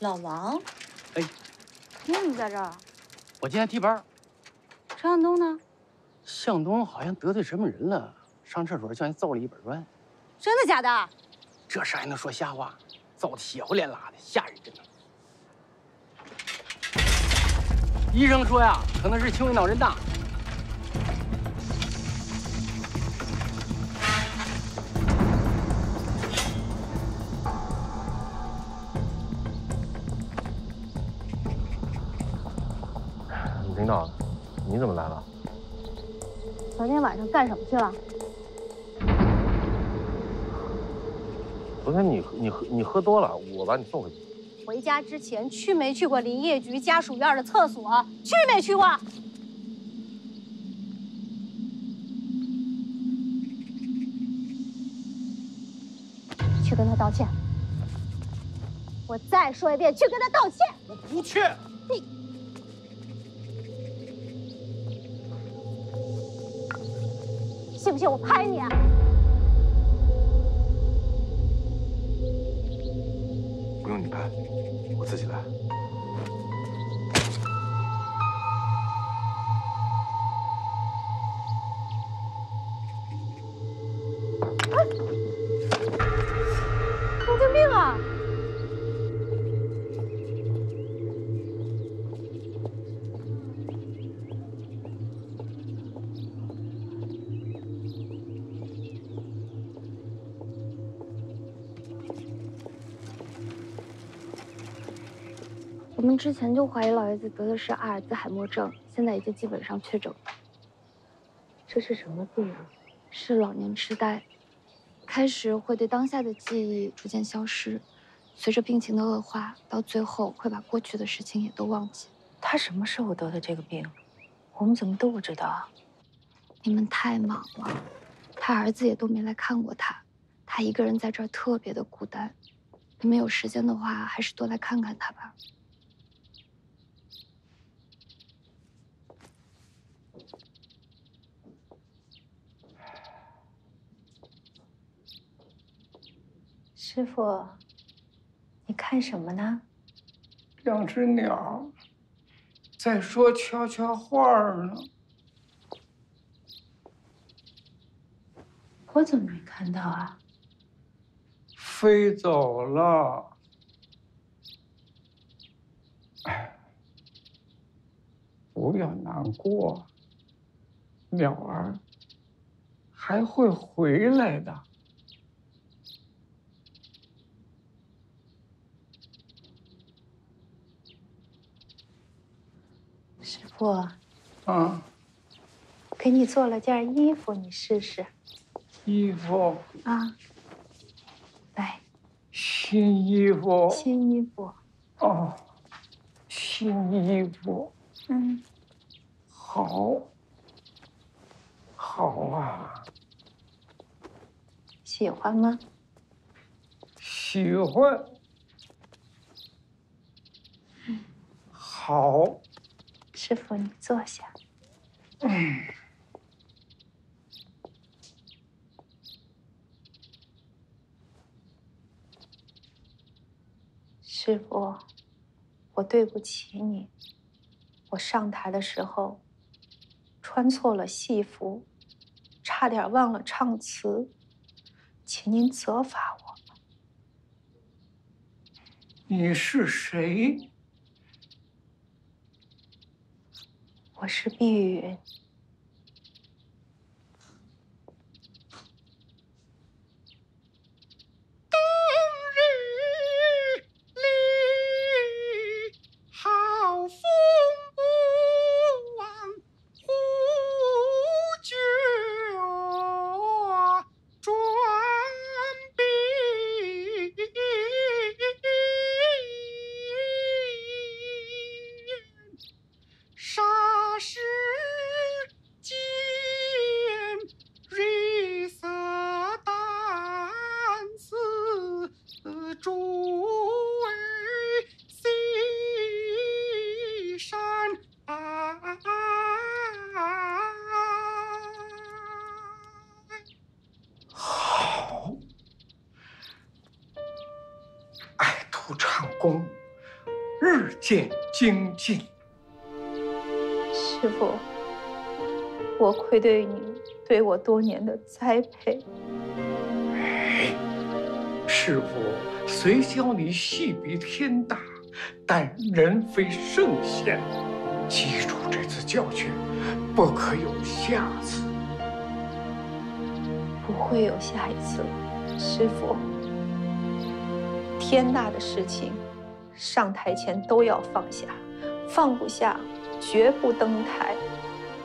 老王，哎，你怎么在这儿？我今天替班。陈向东呢？向东好像得罪什么人了，上厕所叫人揍了一本砖。真的假的？这事还能说瞎话？揍得血呼连拉的，吓人着呢。医生说呀，可能是轻微脑震荡。领导，你怎么来了？昨天晚上干什么去了？昨天你喝多了，我把你送回去。回家之前去没去过林业局家属院的厕所？去没去过？去跟他道歉。我再说一遍，去跟他道歉。我不去。信不信我拍你啊？不用你拍，我自己来。神经病啊！我们之前就怀疑老爷子得的是阿尔兹海默症，现在已经基本上确诊了。这是什么病啊？是老年痴呆，开始会对当下的记忆逐渐消失，随着病情的恶化，到最后会把过去的事情也都忘记。他什么时候得的这个病？我们怎么都不知道啊？你们太忙了，他儿子也都没来看过他，他一个人在这儿特别的孤单。你们有时间的话，还是多来看看他吧。师傅，你看什么呢？两只鸟在说悄悄话呢。我怎么没看到啊？飞走了。哎，不要难过，鸟儿还会回来的。师傅，啊，给你做了件衣服，你试试。衣服啊，来，新衣服。新衣服。哦，新衣服。嗯，好，好啊，喜欢吗？喜欢。好。师傅，你坐下。师傅，我对不起你。我上台的时候穿错了戏服，差点忘了唱词，请您责罚我。你是谁？我是碧云。爱徒唱功，日渐精进。师傅，我愧对你对我多年的栽培。师傅虽教你戏比天大，但人非圣贤。记住这次教训，不可有下次。不会有下一次了，师傅。天大的事情，上台前都要放下，放不下，绝不登台。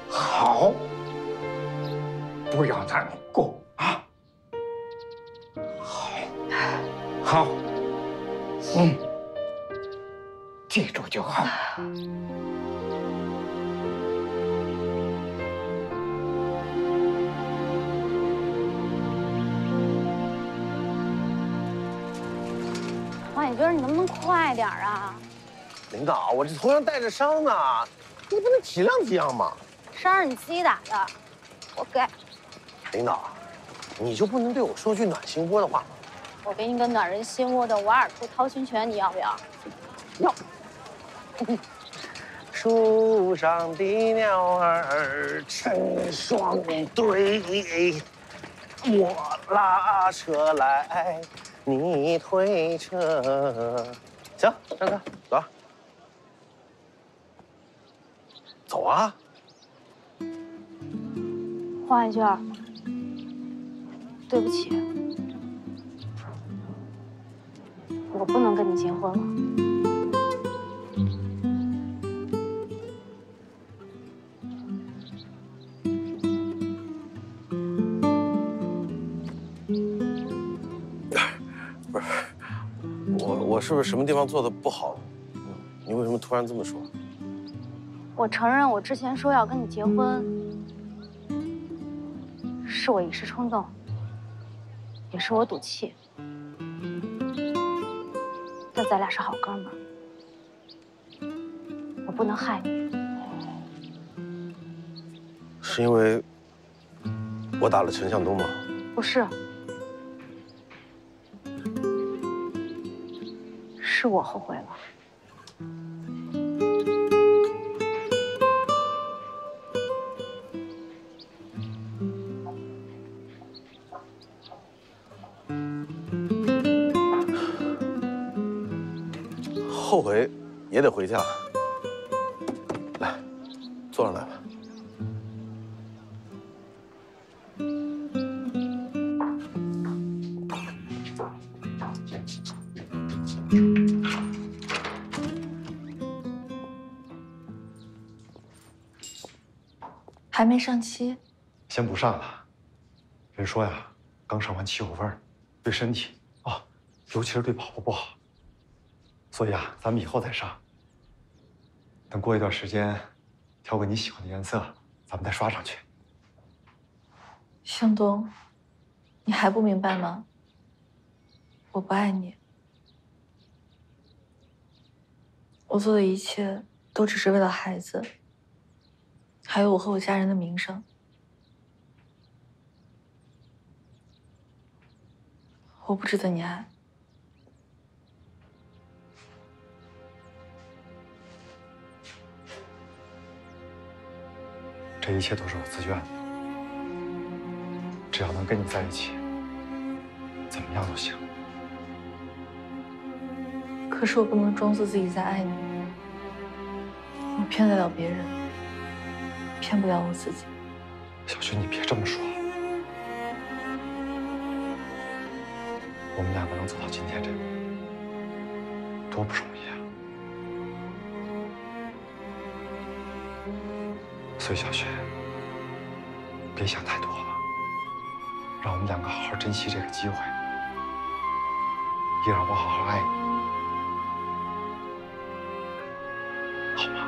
好，不要难过啊。好，记住就好。王野军，你能不能快点啊？领导，我这头上带着伤呢，你不能体谅体谅吗？伤是你自己打的，活该。领导，你就不能对我说句暖心窝的话吗？我给你个暖人心窝的瓦尔图掏心拳，你要不要？要。树上的鸟儿成双对，我拉车来，你推车。行，上车，走啊。走啊！黄海娟，对不起，我不能跟你结婚了。不是，我是不是什么地方做的不好？你为什么突然这么说？我承认，我之前说要跟你结婚，是我一时冲动，也是我赌气。但咱俩是好哥们儿，我不能害你。是因为我打了陈向东吗？不是，是我后悔了。后悔也得回家。来，坐上来吧。还没上期，先不上了。人说呀，刚上完气候风，对身体啊，尤其是对跑步不好。所以啊，咱们以后再上。等过一段时间，挑个你喜欢的颜色，咱们再刷上去。向东，你还不明白吗？我不爱你，我做的一切都只是为了孩子，还有我和我家人的名声。我不值得你爱。这一切都是我自愿的，只要能跟你在一起，怎么样都行。可是我不能装作自己在爱你，我骗得了别人，骗不了我自己。小薰，你别这么说。我们两个能走到今天这步，多不容易啊！所以小薰，别想太多了，让我们两个好好珍惜这个机会，也让我好好爱你。 好吗？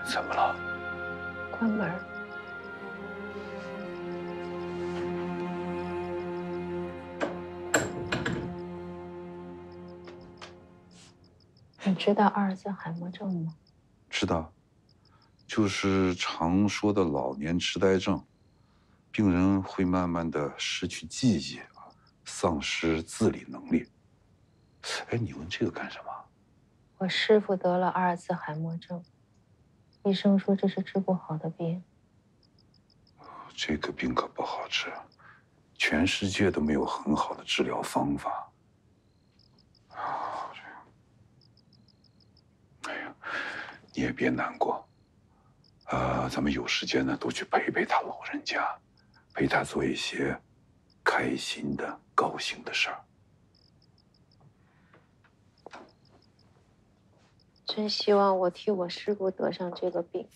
怎么了？关门。知道阿尔兹海默症吗？知道，就是常说的老年痴呆症，病人会慢慢的失去记忆，丧失自理能力。哎，你问这个干什么？我师父得了阿尔兹海默症，医生说这是治不好的病。这个病可不好治，全世界都没有很好的治疗方法。哎呀，你也别难过，咱们有时间呢，多去陪陪他老人家，陪他做一些开心的、高兴的事儿。真希望我替我师父得上这个病，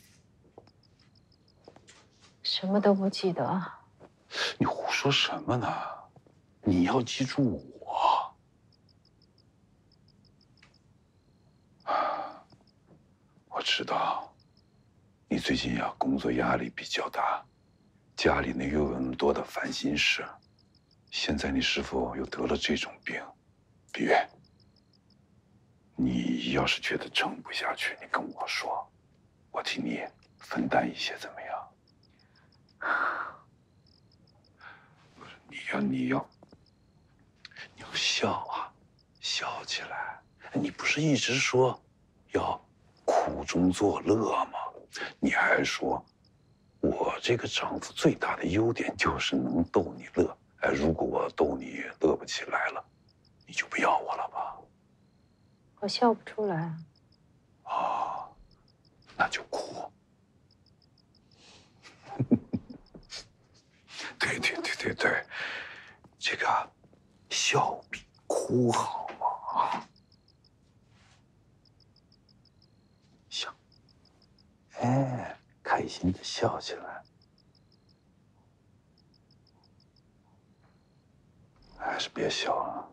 什么都不记得。你胡说什么呢？你要记住我。我知道，你最近呀工作压力比较大，家里呢又有那么多的烦心事，现在你师父又得了这种病，别。你要是觉得撑不下去，你跟我说，我替你分担一些，怎么样？不是你要笑啊，笑起来。你不是一直说要苦中作乐吗？你还说，我这个丈夫最大的优点就是能逗你乐。哎，如果我逗你乐不起来了，你就不要我了吧？我笑不出来。哦，那就哭。对，这个笑比哭好嘛。笑，哎，开心的笑起来。还是别笑了。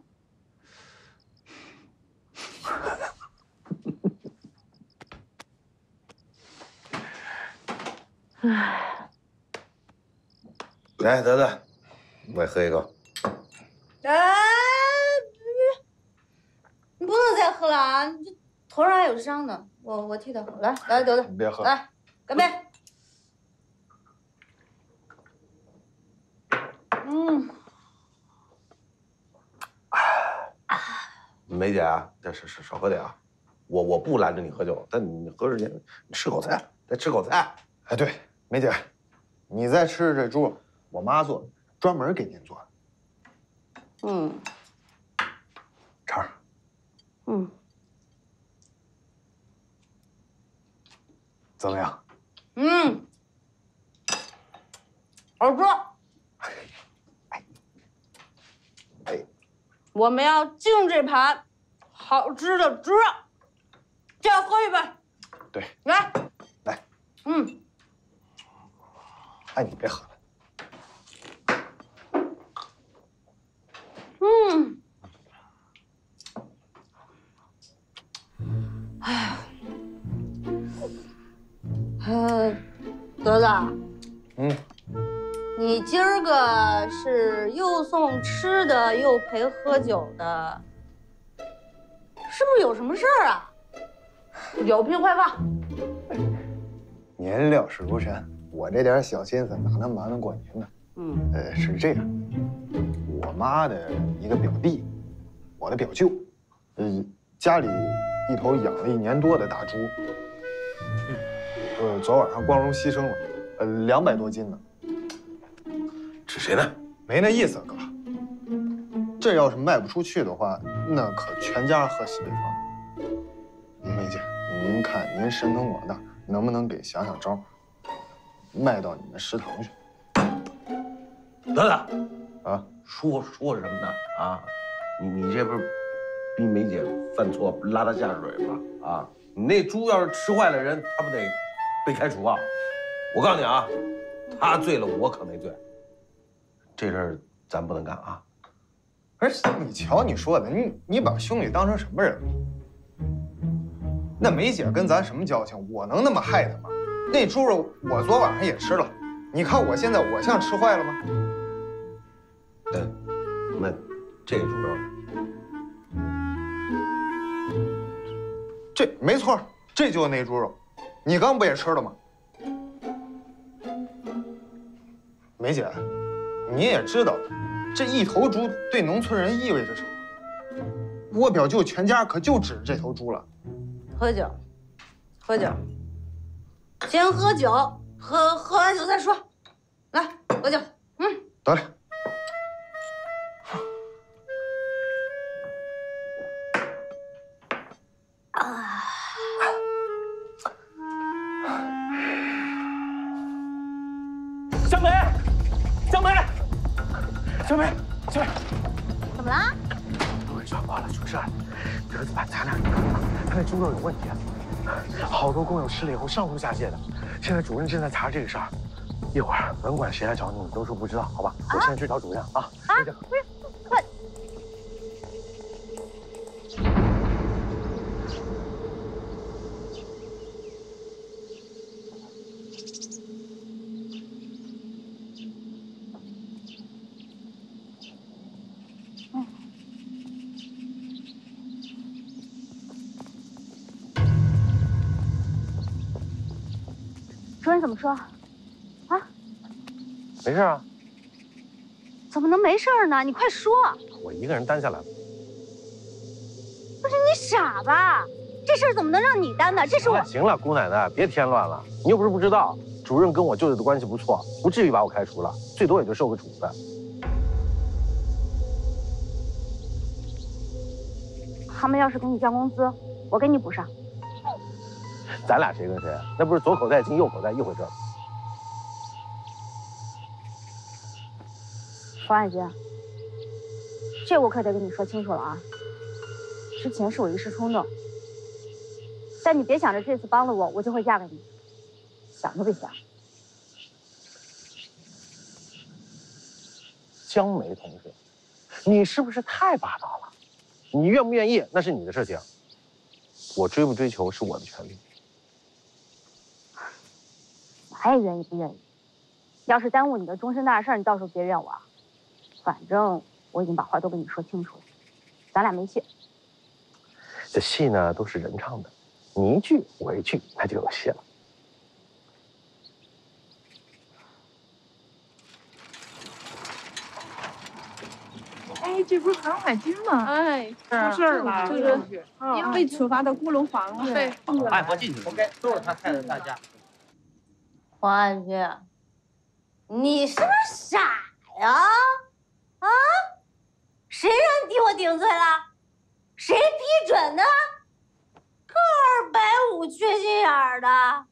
唉，来，得得，我也喝一个。哎，你不能再喝了啊！你这头上还有伤呢，我替他喝。来，得得，你别喝，来，干杯！梅姐啊，这少喝点啊。我不拦着你喝酒，但你喝之前你吃口菜，再吃口菜。哎，对，梅姐，你再吃吃这猪，我妈做的，专门给您做的。嗯，尝尝。嗯，怎么样？好吃。我们要敬这盘好吃的猪，再喝一杯。对，来，来。哎，你别喝了。德子，你今儿个是又送吃的又陪喝酒的，是不是有什么事儿啊？有病快放！您料事如神，我这点小心思哪能瞒得过您呢？是这样，我妈的一个表弟，我的表舅，家里一头养了1年多的大猪，昨晚上光荣牺牲了，200多斤呢。指谁呢？没那意思，哥。这要是卖不出去的话，那可全家喝西北风。梅姐，您看您神通广大，能不能给想想招，卖到你们食堂去？得了，啊，说什么呢？啊，你这不是逼梅姐犯错拉她下水吗？啊，你那猪要是吃坏了人，她不得被开除啊？我告诉你啊，她醉了，我可没醉。这事儿咱不能干啊！而且你瞧你说的，你把兄弟当成什么人了？那梅姐跟咱什么交情？我能那么害她吗？那猪肉我昨晚上也吃了，你看我现在我像吃坏了吗？那这猪肉这没错，这就是那猪肉，你刚不也吃了吗？梅姐，你也知道，这一头猪对农村人意味着什么。我表舅全家可就指着这头猪了。喝酒，喝酒，先喝酒，喝完酒再说。来，喝酒。得嘞。小美，小美，小美，小美，怎么了？我跟你说，完了，出事了！德子把咱俩给坑了，他那猪肉有问题，好多工友吃了以后上吐下泻的。现在主任正在查这个事儿，一会儿甭管谁来找你，你都说不知道，好吧？我先去找主任啊。不是，快！主任怎么说？啊？没事啊，怎么能没事呢？你快说！我一个人担下来了。不是你傻吧？这事儿怎么能让你担呢？这是我……行了，姑奶奶，别添乱了。你又不是不知道，主任跟我舅舅的关系不错，不至于把我开除了，最多也就受个处分。他们要是给你降工资，我给你补上。咱俩谁跟谁？那不是左口袋进右口袋一回事。黄海军，这我可得跟你说清楚了啊！之前是我一时冲动，但你别想着这次帮了我，我就会嫁给你，想都别想。江梅同学，你是不是太霸道了？你愿不愿意那是你的事情，我追不追求是我的权利。我也愿意不愿意，要是耽误你的终身大事，你到时候别怨我啊。反正我已经把话都跟你说清楚了，咱俩没戏。这戏呢都是人唱的，你一句我一句，那就有戏了。哎，这不是航海军吗？哎，出事儿了，就是因为处罚的孤龙皇了。对，哎，我进去了。OK，都是他害的大家。黄海军，你是不是傻呀？啊？谁让你替我顶罪了？谁批准的？个250缺心眼儿的。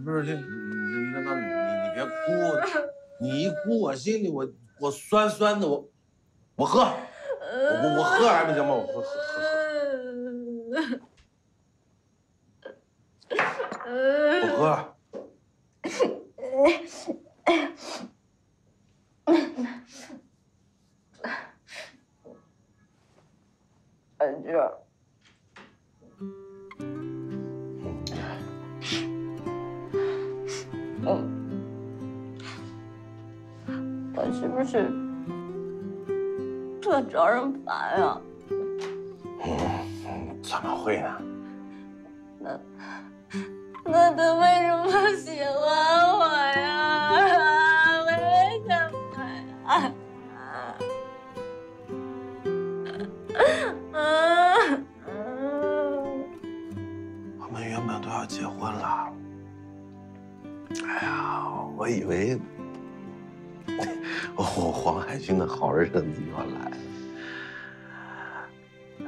不是那你别哭，你一哭我心里我酸酸的，我喝，我喝还不行吗？我喝。我喝。安娟，我是不是特招人烦呀？怎么会呢？那他为什么喜欢我呀？为什么呀？我们原本都要结婚了。哎呀，我以为黄海军的好日子要来。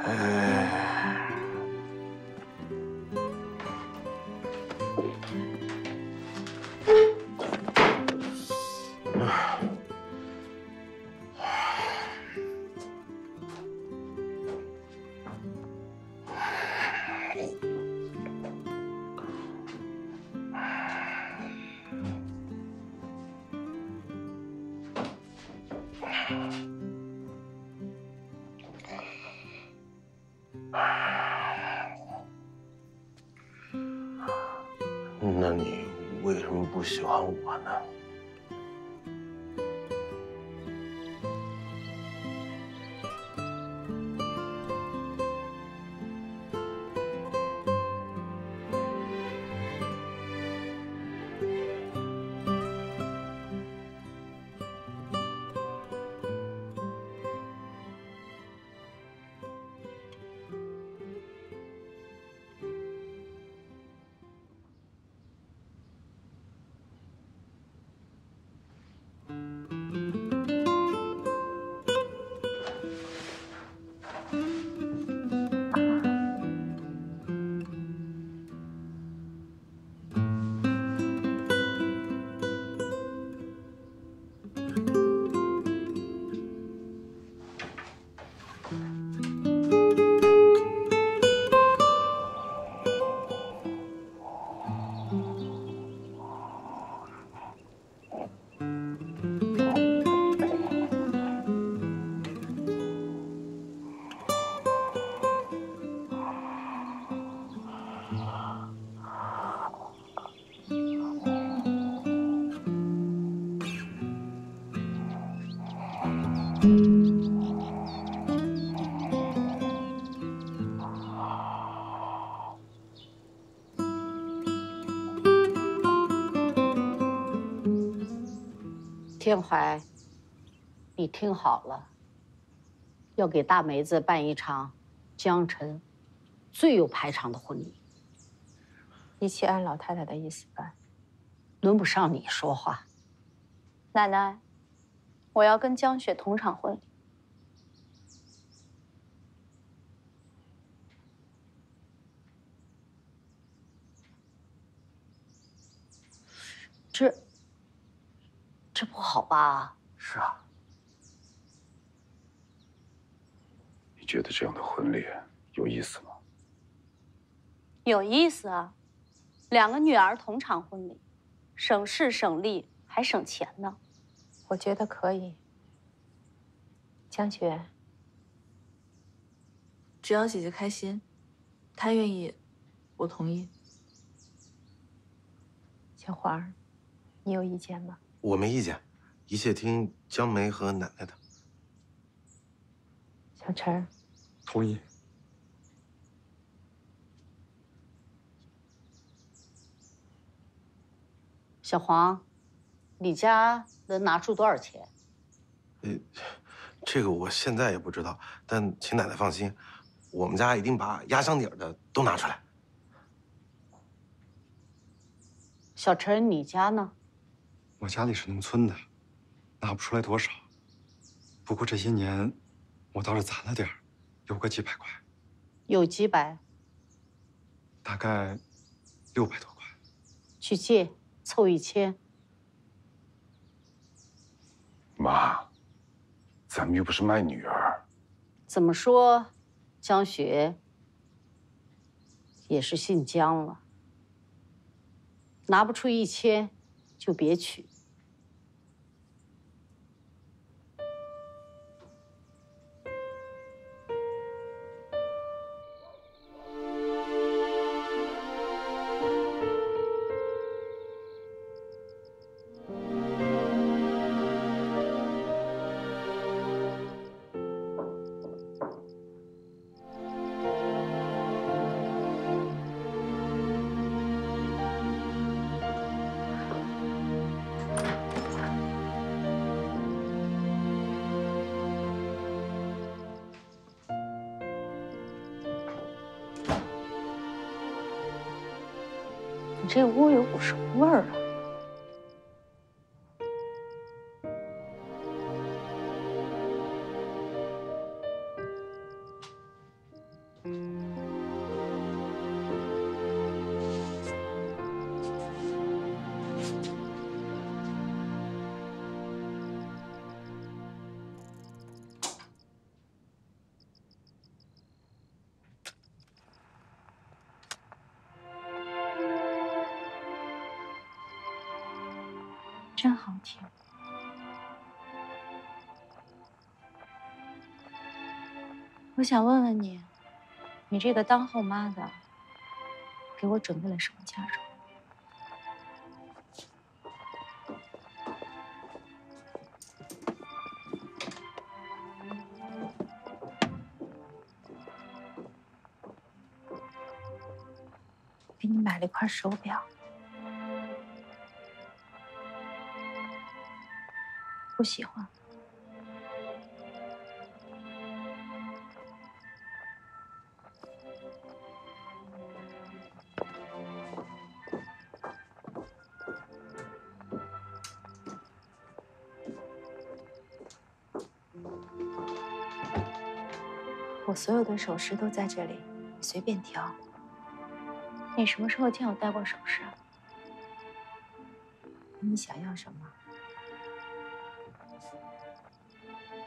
哎。不喜欢我呢？天怀，你听好了，要给大梅子办一场江辰最有排场的婚礼。一切按老太太的意思办，轮不上你说话。奶奶，我要跟江雪同场婚礼。这不好吧？是啊。你觉得这样的婚礼有意思吗？有意思啊，2个女儿同场婚礼，省事省力还省钱呢。我觉得可以。江雪，只要姐姐开心，她愿意，我同意。小黄，你有意见吗？我没意见，一切听江梅和奶奶的。小陈，同意。小黄，李家能拿出多少钱？这个我现在也不知道，但请奶奶放心，我们家一定把压箱底儿的都拿出来。小陈，你家呢？我家里是农村的，拿不出来多少。不过这些年，我倒是攒了点儿，有个几百块。有几百？大概600多块。去借，凑1000。妈，咱们又不是卖女儿。怎么说，江雪也是姓江了。拿不出1000，就别娶。你这屋有股什么味儿啊？真好听。我想问问你，你这个当后妈的，给我准备了什么嫁妆？买了一块手表，不喜欢。我所有的首饰都在这里，你随便挑。你什么时候见我戴过首饰啊？你想要什么？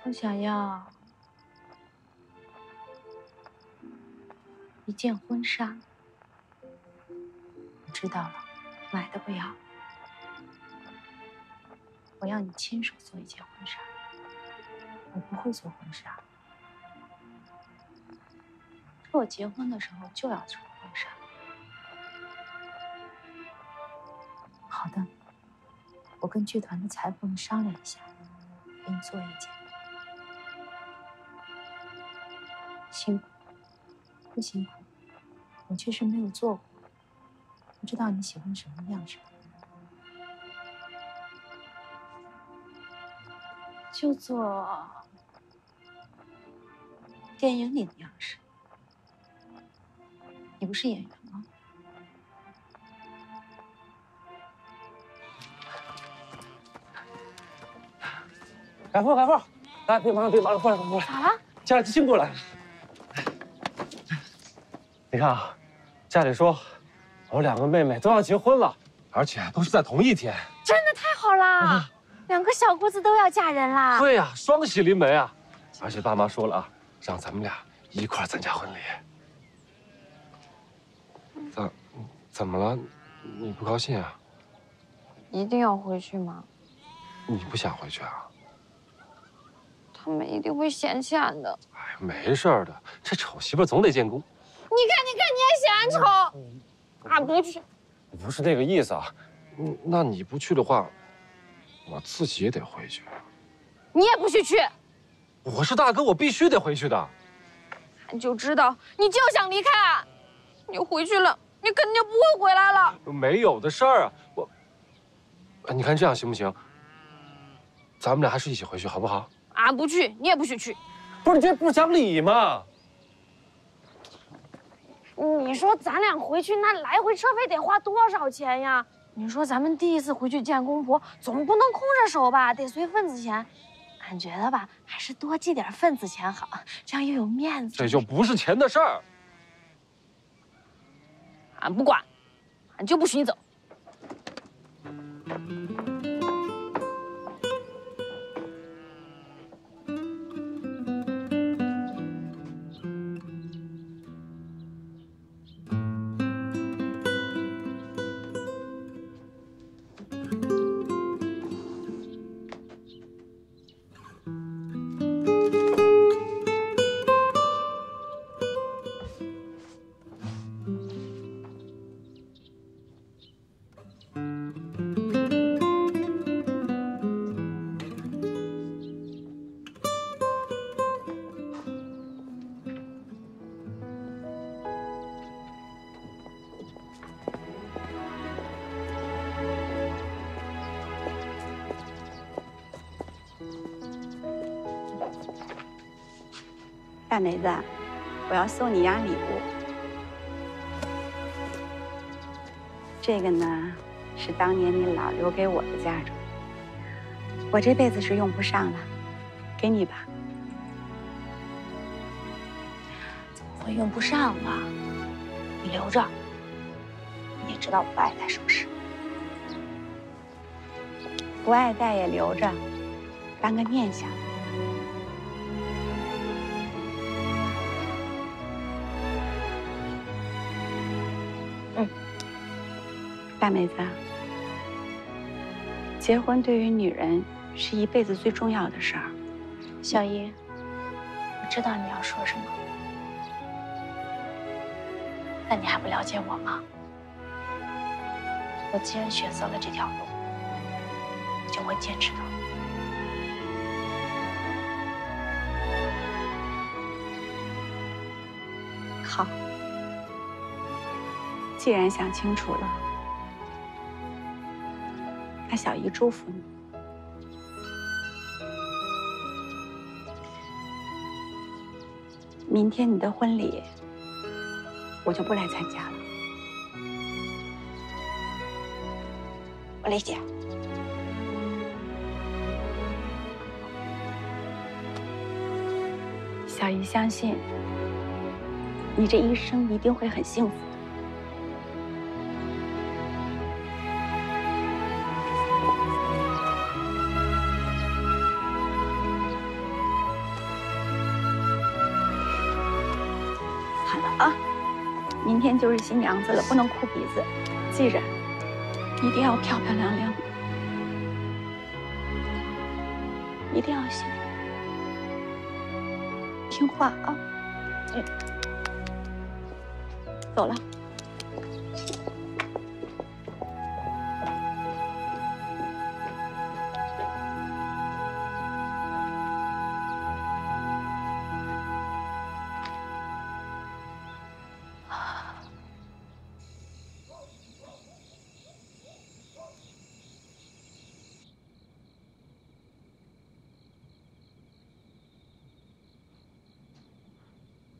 我想要一件婚纱。我知道了，买的不要。我要你亲手做一件婚纱。我不会做婚纱。可我结婚的时候就要做婚纱。好的，我跟剧团的裁缝商量一下，给你做一件。辛苦，不辛苦？我确实没有做过，不知道你喜欢什么样式。就做电影里的样式。你不是演员吗？改夫，来，别忙了，过来，咋了？家里信过来了。你看啊，家里说我2个妹妹都要结婚了，而且都是在同一天。真的太好啦！2个小姑子都要嫁人啦！对呀，双喜临门啊！而且爸妈说了啊，让咱们俩一块参加婚礼。怎么了？你不高兴啊？一定要回去吗？你不想回去啊？他们一定会嫌弃俺的。哎，没事儿的，这丑媳妇总得见公。你看，你也嫌丑。俺不去。不是那个意思啊。那你不去的话，我自己也得回去。你也不许去。我是大哥，我必须得回去的。俺就知道你就想离开俺，你回去了。你肯定不会回来了。没有的事儿啊，你看这样行不行？咱们俩还是一起回去，好不好？俺不去，你也不许去。不是，这不讲理吗？你说咱俩回去，那来回车费得花多少钱呀？你说咱们第一次回去见公婆，总不能空着手吧？得随份子钱。俺觉得吧，还是多寄点份子钱好，这样又有面子。这就不是钱的事儿。俺不管，俺就不许你走。大梅子，我要送你样礼物。这个呢，是当年你姥留给我的嫁妆，我这辈子是用不上了，给你吧。怎么会用不上了？你留着。你也知道我不爱戴首饰，不爱戴也留着，当个念想。大梅子，结婚对于女人是一辈子最重要的事儿。小姨，我知道你要说什么，但你还不了解我吗？我既然选择了这条路，我就会坚持到底。好，既然想清楚了，那小姨祝福你。明天你的婚礼，我就不来参加了。我理解。小姨相信，你这一生一定会很幸福。好了啊，明天就是新娘子了，不能哭鼻子，记着，一定要漂漂亮亮，一定要幸福。听话啊！走了。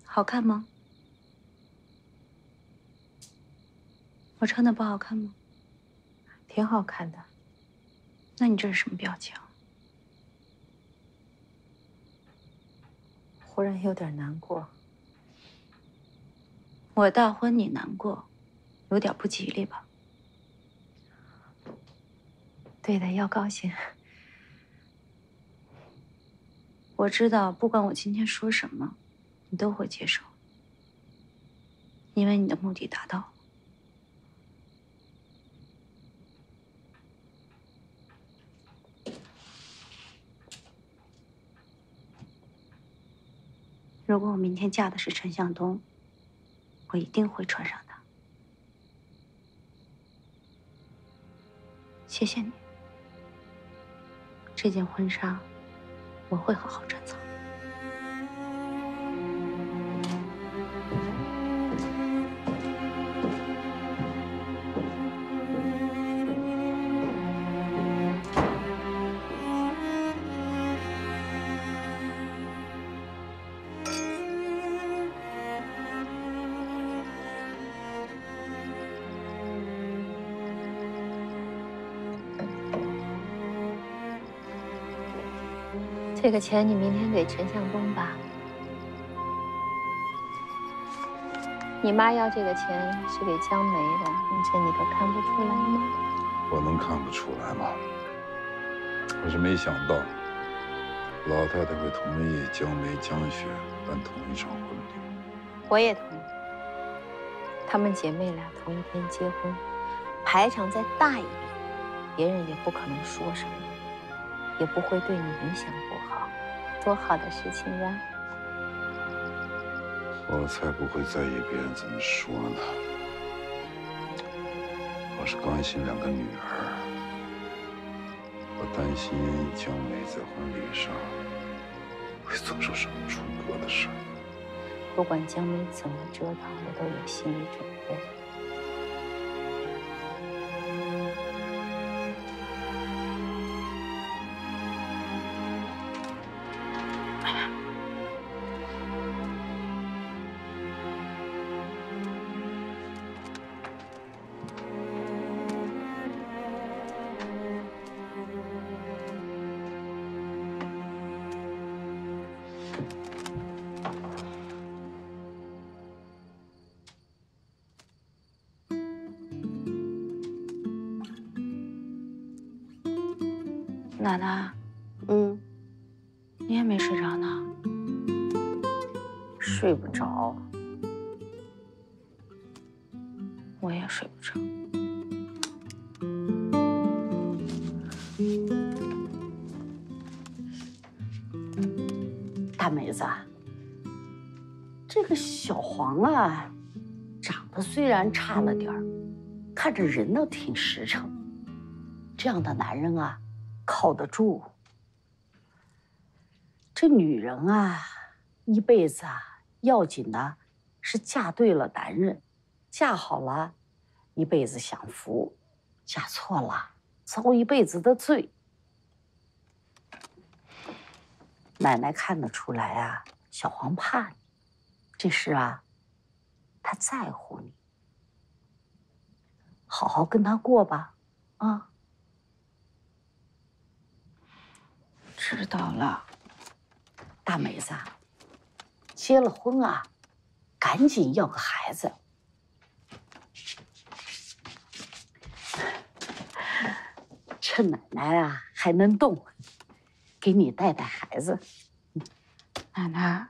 好看吗？我穿的不好看吗？挺好看的。那你这是什么表情？忽然有点难过。我大婚你难过，有点不吉利吧？对的，要高兴。我知道，不管我今天说什么，你都会接受，因为你的目的达到了。如果我明天嫁的是陈向东，我一定会穿上它。谢谢你，这件婚纱我会好好珍藏。这个钱你明天给陈向东吧。你妈要这个钱是给江梅的，这你都看不出来吗？我能看不出来吗？我是没想到，老太太会同意江梅、江雪办同一场婚礼。我也同意。她们姐妹俩同一天结婚，排场再大一点，别人也不可能说什么，也不会对你影响不好，多好的事情呀！我才不会在意别人怎么说呢。我是关心两个女儿，我担心江梅在婚礼上会做出什么出格的事。不管江梅怎么折腾，我都有心理准备。奶奶，你也没睡着呢？睡不着，我也睡不着。大梅子，这个小黄啊，长得虽然差了点儿，看着人倒挺实诚。这样的男人啊，靠得住。这女人啊，一辈子啊，要紧的是嫁对了男人，嫁好了一辈子享福，嫁错了，遭一辈子的罪。奶奶看得出来啊，小黄怕你，这事啊，他在乎你，好好跟他过吧，啊。知道了。大美子，结了婚啊，赶紧要个孩子。趁奶奶啊还能动，给你带带孩子。奶奶，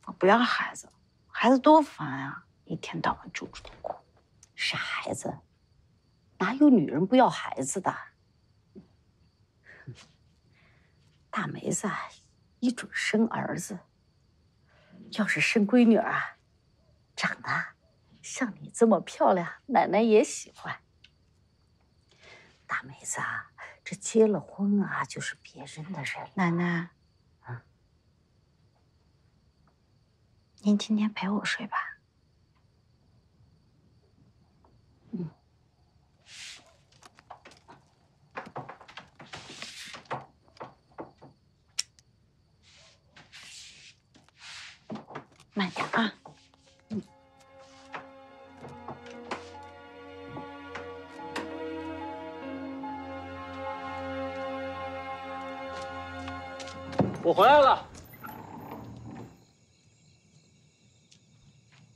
我不要孩子，孩子多烦啊，一天到晚住的哭。傻孩子，哪有女人不要孩子的？大梅子啊，一准生儿子。要是生闺女啊，长得像你这么漂亮，奶奶也喜欢。大梅子啊，这结了婚啊，就是别人的人。奶奶，您今天陪我睡吧。慢点啊。我回来了，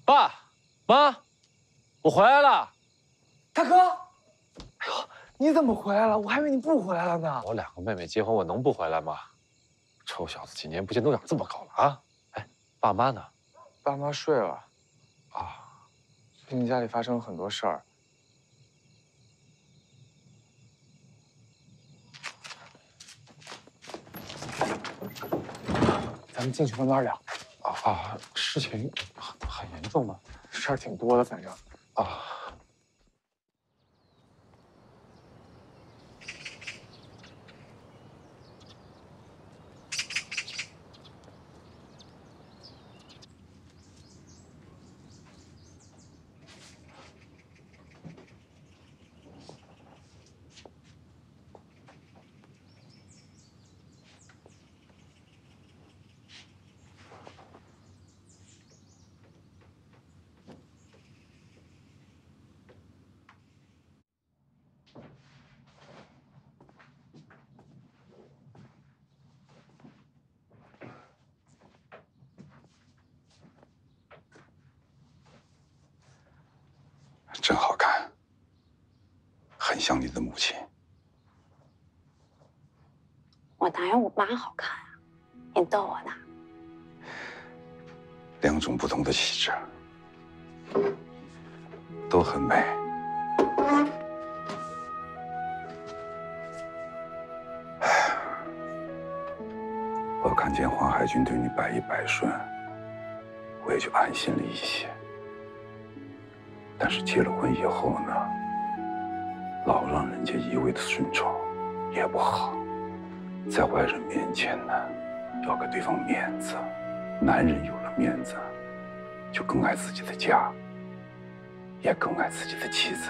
爸妈，我回来了。大哥，哎呦，你怎么回来了？我还以为你不回来了呢。我2个妹妹结婚，我能不回来吗？臭小子，几年不见都长这么高了啊！哎，爸妈呢？爸妈睡了。啊，最近家里发生了很多事儿。咱们进去慢慢聊。事情很严重吗？事儿挺多的，反正。啊。真好看，很像你的母亲。我哪有我妈好看啊？你逗我呢？2种不同的气质，都很美。我看见黄海军对你百依百顺，我也就安心了一些。但是结了婚以后呢，老让人家一味的顺从也不好，在外人面前呢，要给对方面子。男人有了面子，就更爱自己的家，也更爱自己的妻子。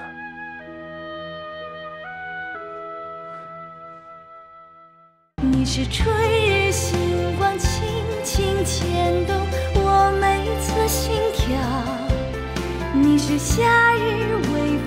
你是春日星光轻轻牵动我每次心跳，你是夏日微风